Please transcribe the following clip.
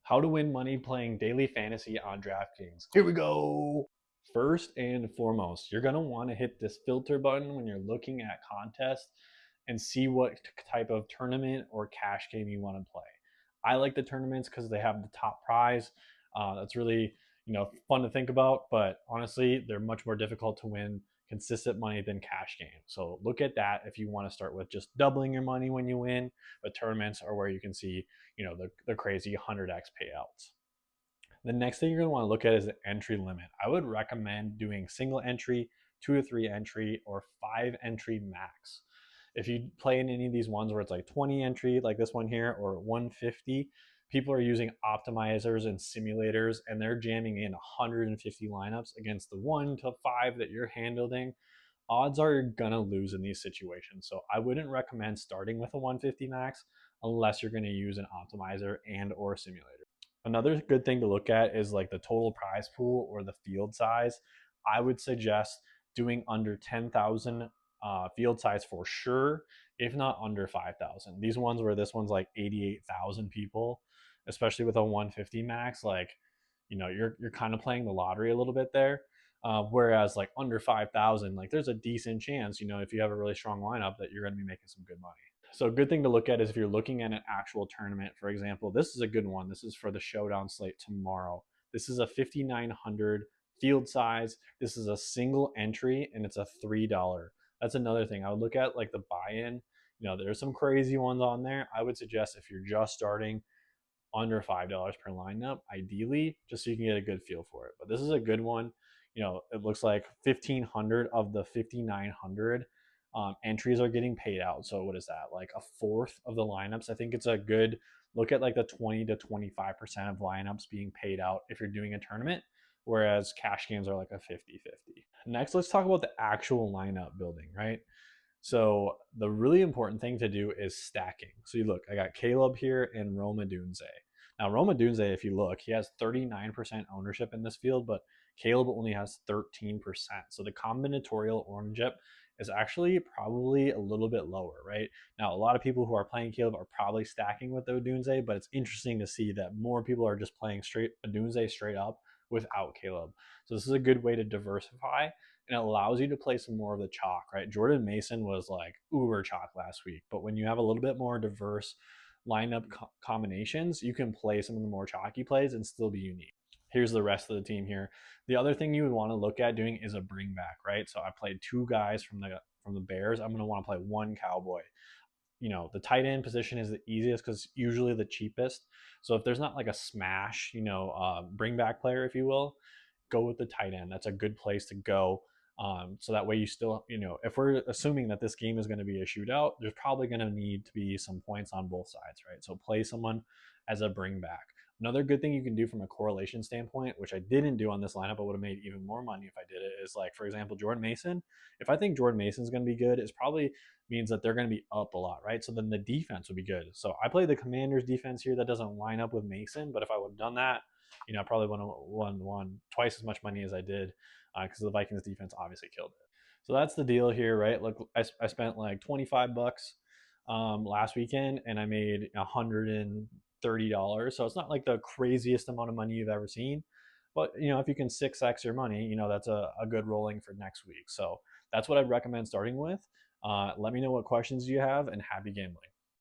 How to win money playing daily fantasy on DraftKings. Here we go. First and foremost, you're going to want to hit this filter button when you're looking at contests and see what type of tournament or cash game you want to play. I like the tournaments because they have the top prize. That's really fun to think about, but honestly, they're much more difficult to win consistent money than cash games. So look at that if you want to start with just doubling your money when you win, but tournaments are where you can see the crazy 100x payouts. The next thing you're going to want to look at is the entry limit. I would recommend doing single entry, 2 to 3 entry, or 5 entry max. If you play in any of these ones where it's like 20 entry, like this one here, or 150, people are using optimizers and simulators, and they're jamming in 150 lineups against the 1 to 5 that you're handling. Odds are you're gonna lose in these situations. So I wouldn't recommend starting with a 150 max unless you're gonna use an optimizer and or simulator. Another good thing to look at is like the total prize pool or the field size. I would suggest doing under 10,000 field size for sure, if not under 5,000. These ones where this one's like 88,000 people, especially with a 150 max, like you're kind of playing the lottery a little bit there. Whereas like under 5,000, like there's a decent chance, if you have a really strong lineup, that you're going to be making some good money. So a good thing to look at is if you're looking at an actual tournament, for example, this is a good one. This is for the showdown slate tomorrow. This is a 5,900 field size. This is a single entry and it's a $3. That's another thing. I would look at like the buy-in. There's some crazy ones on there. I would suggest if you're just starting, under $5 per lineup, ideally, just so you can get a good feel for it. But this is a good one. It looks like 1,500 of the 5,900 entries are getting paid out. So what is that? Like a fourth of the lineups. I think it's a good look at like the 20 to 25% of lineups being paid out if you're doing a tournament, whereas cash games are like a 50-50. Next, let's talk about the actual lineup building, right? So the really important thing to do is stacking. So you look, I got Caleb here and Roma Dunze. Now Roma Dunze, if you look, he has 39% ownership in this field, but Caleb only has 13%. So the combinatorial ownership is actually probably a little bit lower, right? Now, a lot of people who are playing Caleb are probably stacking with Odunze, but it's interesting to see that more people are just playing straight Odunze straight up without Caleb. So this is a good way to diversify, and it allows you to play some more of the chalk, right? Jordan Mason was like uber chalk last week, but when you have a little bit more diverse lineup combinations, you can play some of the more chalky plays and still be unique. Here's the rest of the team here. The other thing you would want to look at doing is a bring back, right? So I played 2 guys from the Bears. I'm going to want to play 1 Cowboy. The tight end position is the easiest because usually the cheapest. So if there's not like a smash, bring back player, if you will, go with the tight end. That's a good place to go. So that way you still, if we're assuming that this game is going to be a shootout, there's probably going to need to be some points on both sides, right? So play someone as a bring back. Another good thing you can do from a correlation standpoint, which I didn't do on this lineup, but would have made even more money if I did it, is like, for example, Jordan Mason. If I think Jordan Mason's going to be good, it probably means that they're going to be up a lot, right? So then the defense would be good. So I play the Commanders defense here that doesn't line up with Mason, but if I would have done that, I probably would have won twice as much money as I did because the Vikings defense obviously killed it. So that's the deal here, right? Look, I spent like $25 last weekend and I made $130. So it's not like the craziest amount of money you've ever seen. But if you can 6x your money, that's a good rolling for next week. So that's what I'd recommend starting with. Let me know what questions you have, and happy gambling.